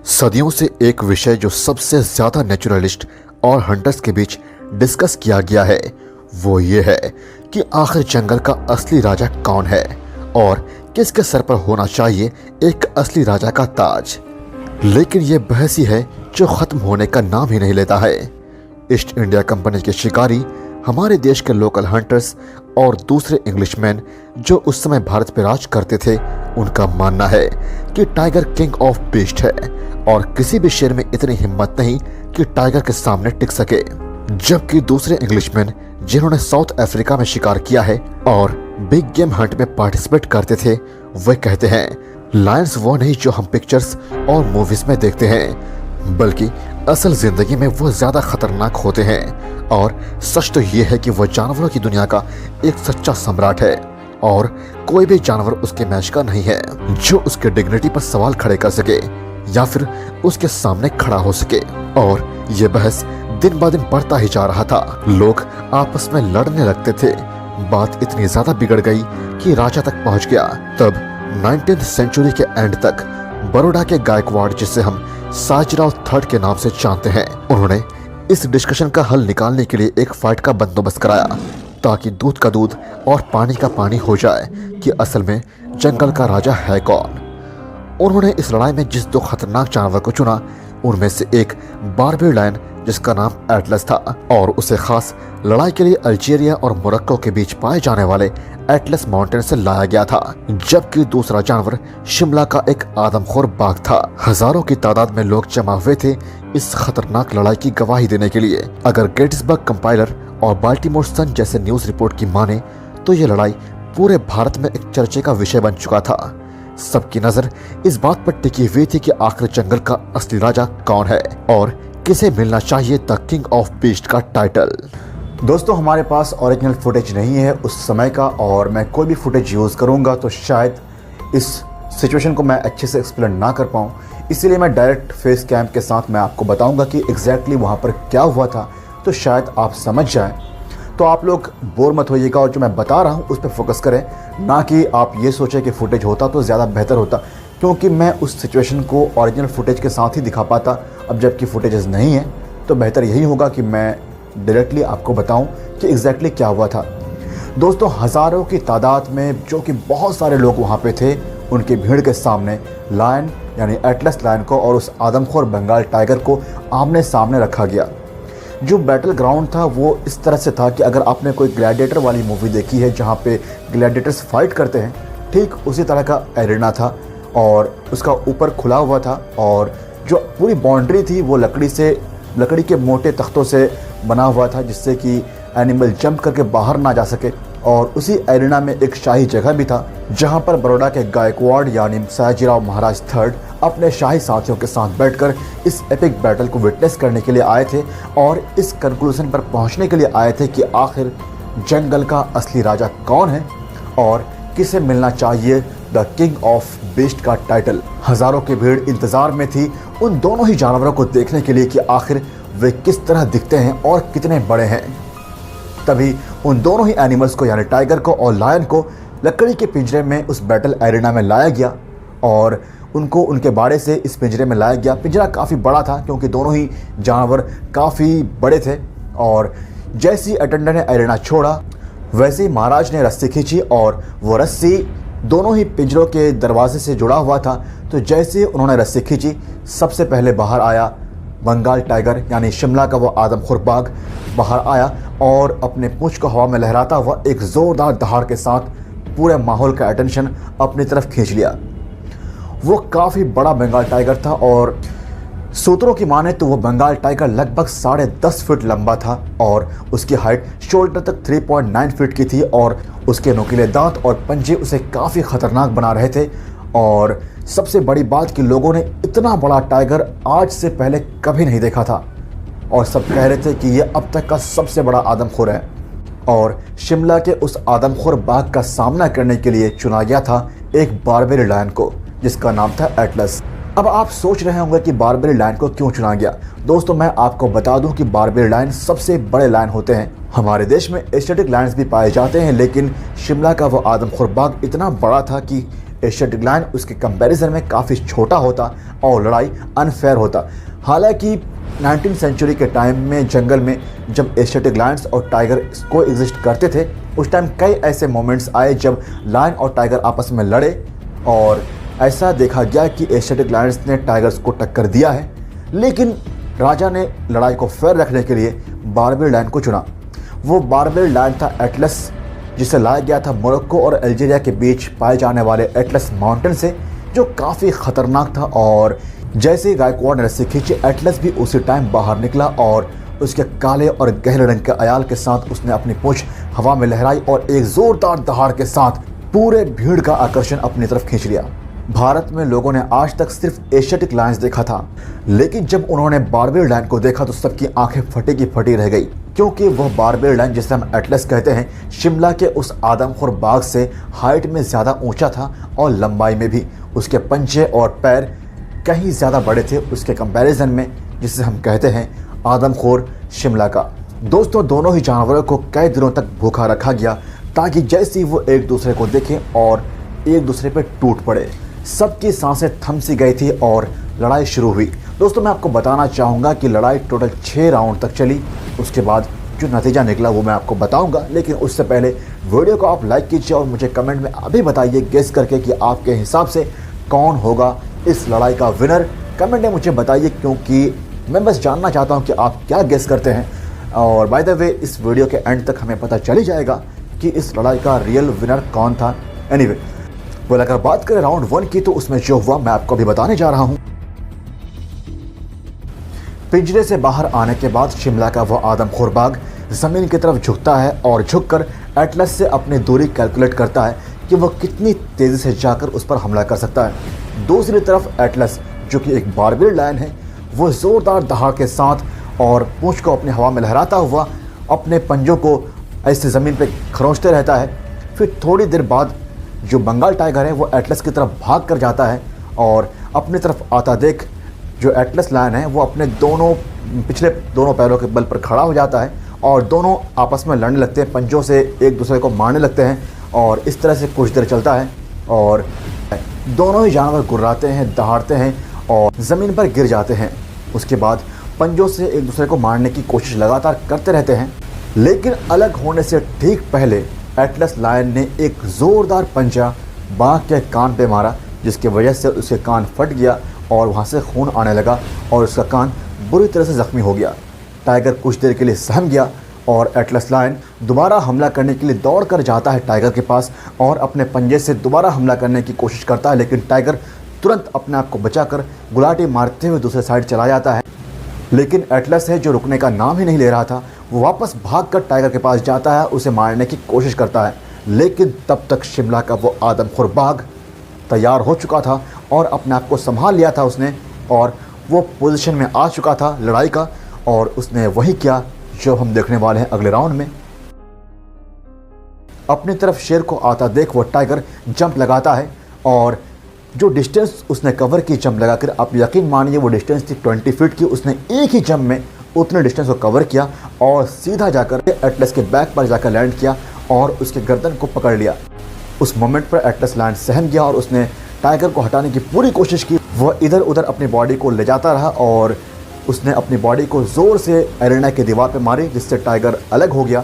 सदियों से एक विषय जो सबसे ज्यादा नेचुरलिस्ट और हंटर्स के बीच डिस्कस किया गया है वो ये है कि आखिर जंगल का असली राजा कौन है और किसके सर पर होना चाहिए एक असली राजा का ताज। लेकिन ये बहस ही है जो खत्म होने का नाम ही नहीं लेता है। ईस्ट इंडिया कंपनी के शिकारी, हमारे देश के लोकल हंटर्स और दूसरे इंग्लिशमैन जो उस समय भारत पर राज करते थे, उनका मानना है कि टाइगर किंग ऑफ बीस्ट है और किसी भी शेर में इतनी हिम्मत नहीं कि टाइगर के सामने टिक सके। जबकि दूसरे इंग्लिशमैन जिन्होंने साउथ अफ्रीका में शिकार किया है और बिग गेम हंट में पार्टिसिपेट करते थे, वे कहते हैं लायंस वो नहीं जो हम पिक्चर्स और मूवीज में देखते हैं, बल्कि असल जिंदगी में वो ज्यादा खतरनाक होते हैं। और सच तो ये है कि वो जानवरों की दुनिया का एक सच्चा सम्राट है और कोई भी जानवर उसके मैच का नहीं है जो उसके डिग्निटी पर सवाल खड़े कर सके या फिर उसके सामने खड़ा हो सके। और ये बहस दिन ब दिन बढ़ता ही जा रहा था। लोग आपस में लड़ने लगते थे। बात इतनी ज्यादा बिगड़ गई कि राजा तक पहुंच गया। तब 19th सेंचुरी के एंड तक बड़ौदा के गायकवाड़, जिसे हम साजिराव थर्ड के नाम से जानते हैं, उन्होंने इस डिस्कशन का हल निकालने के लिए एक फाइट का बंदोबस्त कराया ताकि दूध का दूध और पानी का पानी हो जाए कि असल में जंगल का राजा है कौन। उन्होंने इस लड़ाई में जिस दो खतरनाक जानवर को चुना, उनमें से एक बारबेर लायन जिसका नाम एटलस था और उसे खास लड़ाई के लिए अल्जीरिया और मोरक्को के बीच पाए जाने वाले एटलस माउंटेन से लाया गया था। जबकि दूसरा जानवर शिमला का एक आदमखोर बाघ था। हजारों की तादाद में लोग जमा हुए थे इस खतरनाक लड़ाई की गवाही देने के लिए। अगर गेटिसबर्ग कंपाइलर और बाल्टीमोर सन जैसे न्यूज रिपोर्ट की माने तो ये लड़ाई पूरे भारत में एक चर्चे का विषय बन चुका था। सबकी नजर इस बात पर टिकी हुई थी कि आखिर जंगल का असली राजा कौन है और किसे मिलना चाहिए द किंग ऑफ बीस्ट का टाइटल। दोस्तों, हमारे पास ओरिजिनल फुटेज नहीं है उस समय का और मैं कोई भी फुटेज यूज़ करूंगा तो शायद इस सिचुएशन को मैं अच्छे से एक्सप्लेन ना कर पाऊं। इसीलिए मैं डायरेक्ट फेस कैम के साथ मैं आपको बताऊंगा कि एग्जैक्टली वहां पर क्या हुआ था, तो शायद आप समझ जाएं। तो आप लोग बोर मत होइएगा और जो मैं बता रहा हूँ उस पर फोकस करें, ना कि आप ये सोचें कि फुटेज होता तो ज़्यादा बेहतर होता, क्योंकि मैं उस सिचुएशन को ओरिजिनल फुटेज के साथ ही दिखा पाता। अब जबकि फुटेजेस नहीं है तो बेहतर यही होगा कि मैं डायरेक्टली आपको बताऊं कि एग्जैक्टली क्या हुआ था। दोस्तों, हज़ारों की तादाद में जो कि बहुत सारे लोग वहाँ पे थे, उनकी भीड़ के सामने लायन यानी एटलस लायन को और उस आदमखोर बंगाल टाइगर को आमने सामने रखा गया। जो बैटल ग्राउंड था वो इस तरह से था कि अगर आपने कोई ग्लैडिएटर वाली मूवी देखी है जहाँ पे ग्लैडिएटर्स फाइट करते हैं, ठीक उसी तरह का एरिना था और उसका ऊपर खुला हुआ था और जो पूरी बाउंड्री थी वो लकड़ी के मोटे तख्तों से बना हुआ था जिससे कि एनिमल जंप करके बाहर ना जा सके। और उसी एरिना में एक शाही जगह भी था जहां पर बड़ौदा के गायकवाड़ यानी साजिराव महाराज थर्ड अपने शाही साथियों के साथ बैठकर इस एपिक बैटल को विटनेस करने के लिए आए थे और इस कंक्लूजन पर पहुंचने के लिए आए थे कि आखिर जंगल का असली राजा कौन है और किसे मिलना चाहिए द किंग ऑफ बीस्ट का टाइटल। हजारों की भीड़ इंतजार में थी उन दोनों ही जानवरों को देखने के लिए कि आखिर वे किस तरह दिखते हैं और कितने बड़े हैं। तभी उन दोनों ही एनिमल्स को यानी टाइगर को और लायन को लकड़ी के पिंजरे में उस बैटल एरिना में लाया गया और उनको उनके बाड़े से इस पिंजरे में लाया गया। पिंजरा काफ़ी बड़ा था क्योंकि दोनों ही जानवर काफ़ी बड़े थे और जैसे ही अटेंडर ने एरिना छोड़ा वैसे ही महाराज ने रस्सी खींची और वो रस्सी दोनों ही पिंजरों के दरवाजे से जुड़ा हुआ था। तो जैसे ही उन्होंने रस्सी खींची, सबसे पहले बाहर आया बंगाल टाइगर यानी शिमला का वो आदमखोर बाघ बाहर आया और अपने पूंछ को हवा में लहराता हुआ एक ज़ोरदार दहाड़ के साथ पूरे माहौल का अटेंशन अपनी तरफ खींच लिया। वो काफ़ी बड़ा बंगाल टाइगर था और सूत्रों की माने तो वो बंगाल टाइगर लगभग 10.5 फीट लंबा था और उसकी हाइट शोल्डर तक 3.9 फीट की थी और उसके नुकीले दांत और पंजे उसे काफ़ी खतरनाक बना रहे थे। और सबसे बड़ी बात कि लोगों ने इतना बड़ा टाइगर आज से पहले कभी नहीं देखा था और सब कह रहे थे कि ये अब तक का सबसे बड़ा आदमखोर है। और शिमला के उस आदमखोर बाघ का सामना करने के लिए चुना गया था एक बारबेरी लायन को जिसका नाम था एटलस। अब आप सोच रहे होंगे कि बारबेरी लायन को क्यों चुना गया। दोस्तों, मैं आपको बता दूं कि बारबेरी लायन सबसे बड़े लायन होते हैं। हमारे देश में एशियाटिक लायंस भी पाए जाते हैं, लेकिन शिमला का वो आदमखोर बाघ इतना बड़ा था कि एशियाटिक लायन उसके कंपैरिजन में काफ़ी छोटा होता और लड़ाई अनफेयर होता। हालांकि 19वीं सेंचुरी के टाइम में जंगल में जब एशियाटिक लायंस और टाइगर को एग्जिस्ट करते थे, उस टाइम कई ऐसे मोमेंट्स आए जब लायन और टाइगर आपस में लड़े और ऐसा देखा गया कि एशियाटिक लायंस ने टाइगर्स को टक्कर दिया है। लेकिन राजा ने लड़ाई को फेयर रखने के लिए बारबेरियन लायन को चुना। वो बारबेरियन लायन था एटलस, जिसे लाया गया था मोरक्को और अल्जीरिया के बीच पाए जाने वाले एटलस माउंटेन से, जो काफ़ी ख़तरनाक था। और जैसे ही गायकवाड़ ने रस्सी खींची, एटलस भी उसी टाइम बाहर निकला और उसके काले और गहरे रंग के अयाल के साथ उसने अपनी पूंछ हवा में लहराई और एक ज़ोरदार दहाड़ के साथ पूरे भीड़ का आकर्षण अपनी तरफ खींच लिया। भारत में लोगों ने आज तक सिर्फ एशियाटिक लायंस देखा था, लेकिन जब उन्होंने बारबेरियन लायन को देखा तो सबकी आंखें फटी की फटी रह गई, क्योंकि वह बारबेरियन लायन, जिसे हम एटलस कहते हैं, शिमला के उस आदमखोर बाघ से हाइट में ज़्यादा ऊंचा था और लंबाई में भी। उसके पंजे और पैर कहीं ज़्यादा बड़े थे उसके कंपैरिजन में, जिसे हम कहते हैं आदमखोर शिमला का। दोस्तों, दोनों ही जानवरों को कई दिनों तक भूखा रखा गया ताकि जैसे ही वो एक दूसरे को देखें और एक दूसरे पे टूट पड़े। सबकी सांसें थम सी गई थी और लड़ाई शुरू हुई। दोस्तों, मैं आपको बताना चाहूँगा कि लड़ाई टोटल 6 राउंड तक चली। उसके बाद जो नतीजा निकला वो मैं आपको बताऊंगा, लेकिन उससे पहले वीडियो को आप लाइक कीजिए और मुझे कमेंट में अभी बताइए गेस करके कि आपके हिसाब से कौन होगा इस लड़ाई का विनर। कमेंट में मुझे बताइए, क्योंकि मैं बस जानना चाहता हूँ कि आप क्या गेस करते हैं। और बाय द वे, इस वीडियो के एंड तक हमें पता चल ही जाएगा कि इस लड़ाई का रियल विनर कौन था। एनीवे, well, अगर बात करें राउंड 1 की, तो उसमें जो हुआ मैं आपको अभी बताने जा रहा हूं। पिंजरे से बाहर आने के बाद शिमला का वो आदमखोर बाघ जमीन की तरफ झुकता है और झुककर एटलस से अपनी दूरी कैलकुलेट करता है कि वो कितनी तेजी से जाकर उस पर हमला कर सकता है। दूसरी तरफ एटलस, जो कि एक बारबेरियन लायन है, वो जोरदार दहाड़ के साथ और पूंछ को अपनी हवा में लहराता हुआ अपने पंजों को ऐसे ज़मीन पे खरोंचते रहता है। फिर थोड़ी देर बाद जो बंगाल टाइगर है वो एटलस की तरफ भाग कर जाता है और अपनी तरफ आता देख जो एटलस लायन है वो अपने पिछले दोनों पैरों के बल पर खड़ा हो जाता है और दोनों आपस में लड़ने लगते हैं, पंजों से एक दूसरे को मारने लगते हैं। और इस तरह से कुछ देर चलता है और दोनों ही जानवर गुर्राते हैं, दहाड़ते हैं और ज़मीन पर गिर जाते हैं। उसके बाद पंजों से एक दूसरे को मारने की कोशिश लगातार करते रहते हैं, लेकिन अलग होने से ठीक पहले एटलस लायन ने एक ज़ोरदार पंजा बाघ के कान पे मारा, जिसकी वजह से उसके कान फट गया और वहाँ से खून आने लगा और उसका कान बुरी तरह से ज़ख्मी हो गया। टाइगर कुछ देर के लिए सहम गया और एटलस लायन दोबारा हमला करने के लिए दौड़ कर जाता है टाइगर के पास और अपने पंजे से दोबारा हमला करने की कोशिश करता है, लेकिन टाइगर तुरंत अपने आप को बचाकर गुलाटी मारते हुए दूसरे साइड चला जाता है। लेकिन एटलस है, जो रुकने का नाम ही नहीं ले रहा था, वो वापस भागकर टाइगर के पास जाता है, उसे मारने की कोशिश करता है। लेकिन तब तक शिमला का वो आदमखोर बाघ तैयार हो चुका था और अपने आप को संभाल लिया था उसने, और वो पोजीशन में आ चुका था लड़ाई का। और उसने वही किया जो हम देखने वाले हैं अगले राउंड में। अपनी तरफ शेर को आता देख वो टाइगर जंप लगाता है और जो डिस्टेंस उसने कवर की जंप लगाकर, आप यकीन मानिए वो डिस्टेंस थी 20 फीट की, उसने एक ही जंप में उतने डिस्टेंस को कवर किया और सीधा जाकर एटलस के बैक पर जाकर लैंड किया और उसके गर्दन को पकड़ लिया। उस मोमेंट पर एटलस लैंड सहम गया और उसने टाइगर को हटाने की पूरी कोशिश की। वह इधर उधर अपनी बॉडी को ले जाता रहा और उसने अपनी बॉडी को ज़ोर से एरेना की दीवार पर मारी, जिससे टाइगर अलग हो गया।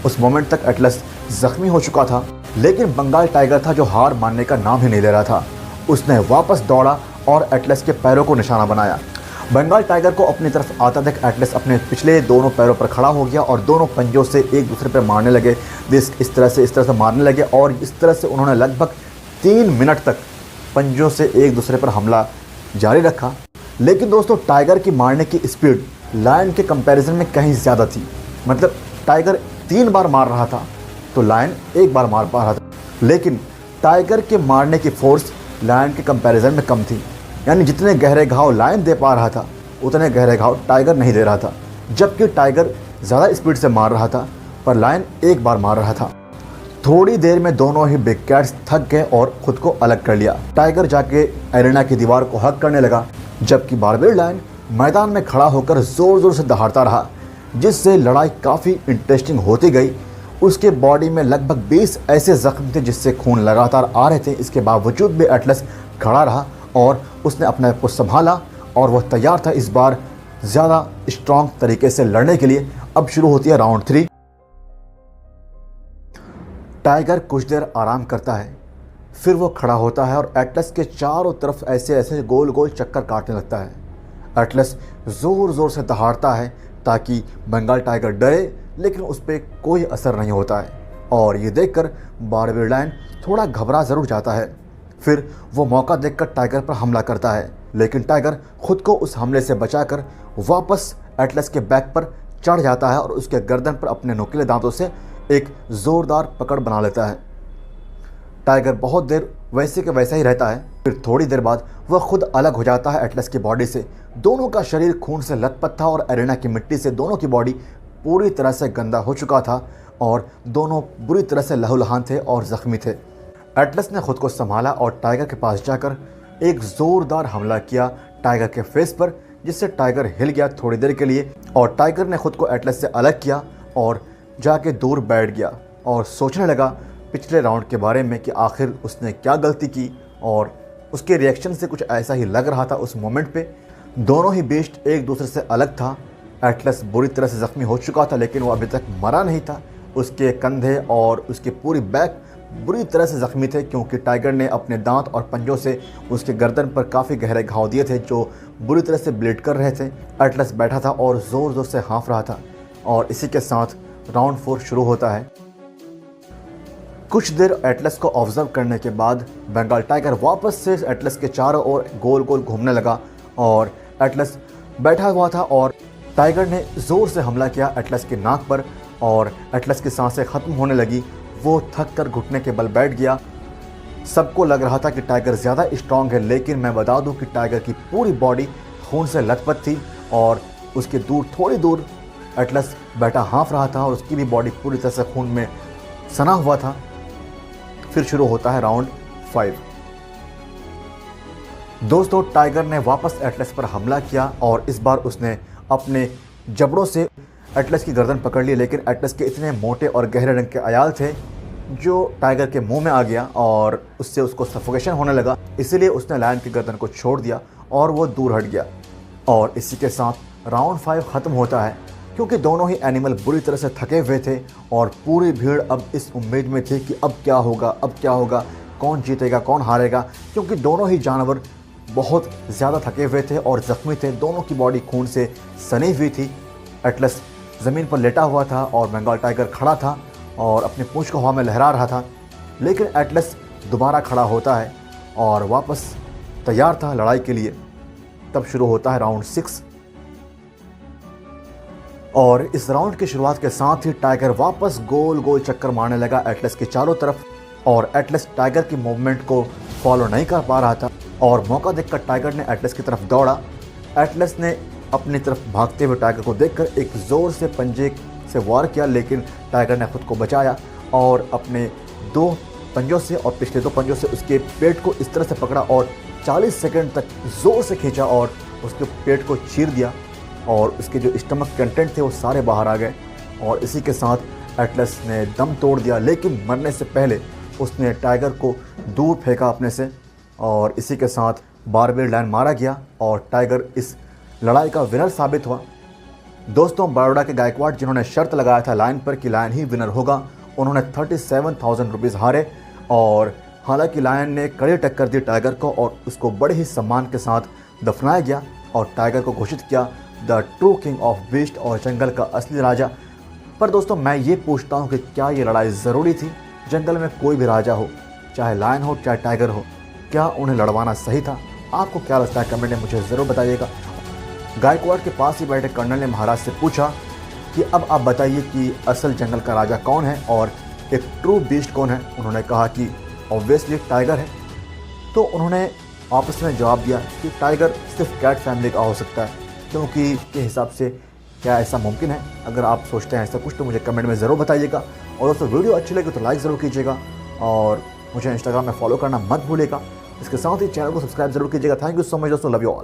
उस मोमेंट तक एटलस ज़ख्मी हो चुका था, लेकिन बंगाल टाइगर था जो हार मानने का नाम ही नहीं ले रहा था। उसने वापस दौड़ा और एटलस के पैरों को निशाना बनाया। बंगाल टाइगर को अपनी तरफ आता देख एटलस अपने पिछले दोनों पैरों पर खड़ा हो गया और दोनों पंजों से एक दूसरे पर मारने लगे। इस तरह से मारने लगे और इस तरह से उन्होंने लगभग 3 मिनट तक पंजों से एक दूसरे पर हमला जारी रखा। लेकिन दोस्तों, टाइगर की मारने की स्पीड लायन के कंपैरिजन में कहीं ज़्यादा थी। मतलब टाइगर 3 बार मार रहा था तो लायन 1 बार मार पा रहा था, लेकिन टाइगर के मारने की फोर्स लायन के कंपैरिजन में कम थी। यानी जितने गहरे घाव लायन दे पा रहा था उतने गहरे घाव टाइगर नहीं दे रहा था, जबकि टाइगर ज़्यादा स्पीड से मार रहा था पर लायन 1 बार मार रहा था। थोड़ी देर में दोनों ही बिग कैट्स थक गए और खुद को अलग कर लिया। टाइगर जाके एरेना की दीवार को हग करने लगा, जबकि बारबेरियन लायन मैदान में खड़ा होकर ज़ोर ज़ोर से दहाड़ता रहा, जिससे लड़ाई काफ़ी इंटरेस्टिंग होती गई। उसके बॉडी में लगभग 20 ऐसे जख्म थे जिससे खून लगातार आ रहे थे। इसके बावजूद भी एटलस खड़ा रहा और उसने अपने आप को संभाला और वह तैयार था इस बार ज़्यादा स्ट्रॉन्ग तरीके से लड़ने के लिए। अब शुरू होती है राउंड 3। टाइगर कुछ देर आराम करता है, फिर वो खड़ा होता है और एटलस के चारों तरफ ऐसे ऐसे गोल गोल चक्कर काटने लगता है। एटलस ज़ोर ज़ोर से दहाड़ता है ताकि बंगाल टाइगर डरे, लेकिन उस पर कोई असर नहीं होता है और ये देखकर बारबेल लायन थोड़ा घबरा ज़रूर जाता है। फिर वो मौका देखकर टाइगर पर हमला करता है, लेकिन टाइगर खुद को उस हमले से बचाकर वापस एटलस के बैक पर चढ़ जाता है और उसके गर्दन पर अपने नुकीले दांतों से एक ज़ोरदार पकड़ बना लेता है। टाइगर बहुत देर वैसे के वैसा ही रहता है, फिर थोड़ी देर बाद वह खुद अलग हो जाता है एटलस की बॉडी से। दोनों का शरीर खून से लथपथ था और एरेना की मिट्टी से दोनों की बॉडी पूरी तरह से गंदा हो चुका था और दोनों बुरी तरह से लहूलुहान थे और ज़ख्मी थे। एटलस ने खुद को संभाला और टाइगर के पास जाकर एक ज़ोरदार हमला किया टाइगर के फेस पर, जिससे टाइगर हिल गया थोड़ी देर के लिए और टाइगर ने खुद को एटलस से अलग किया और जाके दूर बैठ गया और सोचने लगा पिछले राउंड के बारे में कि आखिर उसने क्या गलती की, और उसके रिएक्शन से कुछ ऐसा ही लग रहा था उस मोमेंट पे। दोनों ही बीस्ट एक दूसरे से अलग था। एटलस बुरी तरह से ज़ख्मी हो चुका था लेकिन वो अभी तक मरा नहीं था। उसके कंधे और उसकी पूरी बैक बुरी तरह से ज़ख्मी थे क्योंकि टाइगर ने अपने दांत और पंजों से उसके गर्दन पर काफ़ी गहरे घाव दिए थे जो बुरी तरह से ब्लीड कर रहे थे। एटलस बैठा था और ज़ोर ज़ोर से हाँफ रहा था और इसी के साथ राउंड 4 शुरू होता है। कुछ देर एटलस को ऑब्जर्व करने के बाद बंगाल टाइगर वापस से एटलस के चारों ओर गोल गोल घूमने लगा और एटलस बैठा हुआ था और टाइगर ने ज़ोर से हमला किया एटलस के नाक पर और एटलस की सांसें ख़त्म होने लगी। वो थक कर घुटने के बल बैठ गया। सबको लग रहा था कि टाइगर ज़्यादा स्ट्रांग है, लेकिन मैं बता दूं कि टाइगर की पूरी बॉडी खून से लथपथ थी और उसके थोड़ी दूर एटलस बैठा हाँफ रहा था और उसकी भी बॉडी पूरी तरह से खून में सना हुआ था। फिर शुरू होता है राउंड 5। दोस्तों, टाइगर ने वापस एटलस पर हमला किया और इस बार उसने अपने जबड़ों से एटलस की गर्दन पकड़ ली, लेकिन एटलस के इतने मोटे और गहरे रंग के अयाल थे जो टाइगर के मुंह में आ गया और उससे उसको सफोकेशन होने लगा। इसीलिए उसने लायन की गर्दन को छोड़ दिया और वो दूर हट गया और इसी के साथ राउंड 5 ख़त्म होता है क्योंकि दोनों ही एनिमल बुरी तरह से थके हुए थे और पूरी भीड़ अब इस उम्मीद में थी कि अब क्या होगा, कौन जीतेगा कौन हारेगा, क्योंकि दोनों ही जानवर बहुत ज़्यादा थके हुए थे और ज़ख्मी थे। दोनों की बॉडी खून से सनी हुई थी। एटलस ज़मीन पर लेटा हुआ था और बंगाल टाइगर खड़ा था और अपनी पूंछ को हवा में लहरा रहा था, लेकिन एटलस दोबारा खड़ा होता है और वापस तैयार था लड़ाई के लिए। तब शुरू होता है राउंड 6 और इस राउंड की शुरुआत के साथ ही टाइगर वापस गोल गोल चक्कर मारने लगा एटलस के चारों तरफ और एटलस टाइगर की मूवमेंट को फॉलो नहीं कर पा रहा था और मौका देखकर टाइगर ने एटलस की तरफ दौड़ा। एटलस ने अपनी तरफ भागते हुए टाइगर को देखकर एक ज़ोर से पंजे से वार किया, लेकिन टाइगर ने खुद को बचाया और अपने 2 पंजों से और पिछले 2 पंजों से उसके पेट को इस तरह से पकड़ा और 40 सेकंड तक ज़ोर से खींचा और उसके पेट को चीर दिया और उसके जो स्टमक कंटेंट थे वो सारे बाहर आ गए और इसी के साथ एटलस ने दम तोड़ दिया, लेकिन मरने से पहले उसने टाइगर को दूर फेंका अपने से और इसी के साथ बारबेल लायन मारा गया और टाइगर इस लड़ाई का विनर साबित हुआ। दोस्तों, बड़ौदा के गायकवाड़ जिन्होंने शर्त लगाया था लायन पर कि लायन ही विनर होगा, उन्होंने 37,000 रुपीज़ हारे और हालांकि लायन ने कड़ी टक्कर दी टाइगर को और उसको बड़े ही सम्मान के साथ दफनाया गया और टाइगर को घोषित किया the true king of beast और जंगल का असली राजा। पर दोस्तों, मैं ये पूछता हूँ कि क्या ये लड़ाई ज़रूरी थी? जंगल में कोई भी राजा हो, चाहे लायन हो चाहे टाइगर हो, क्या उन्हें लड़वाना सही था? आपको क्या लगता है? कमेंट में मुझे ज़रूर बताइएगा। गायकवाड़ के पास ही बैठे कर्नल ने महाराज से पूछा कि अब आप बताइए कि असल जंगल का राजा कौन है और एक ट्रू बीस्ट कौन है? उन्होंने कहा कि ऑब्वियसली टाइगर है। तो उन्होंने आपस में जवाब दिया कि टाइगर सिर्फ कैट फैमिली का हो सकता है, क्योंकि के हिसाब से क्या ऐसा मुमकिन है? अगर आप सोचते हैं ऐसा कुछ तो मुझे कमेंट में ज़रूर बताइएगा। और दोस्तों, वीडियो अच्छी लगी तो लाइक ज़रूर कीजिएगा और मुझे इंस्टाग्राम में फॉलो करना मत भूलिएगा। इसके साथ ही चैनल को सब्सक्राइब जरूर कीजिएगा। थैंक यू सो मच दोस्तों, लव यू ऑल।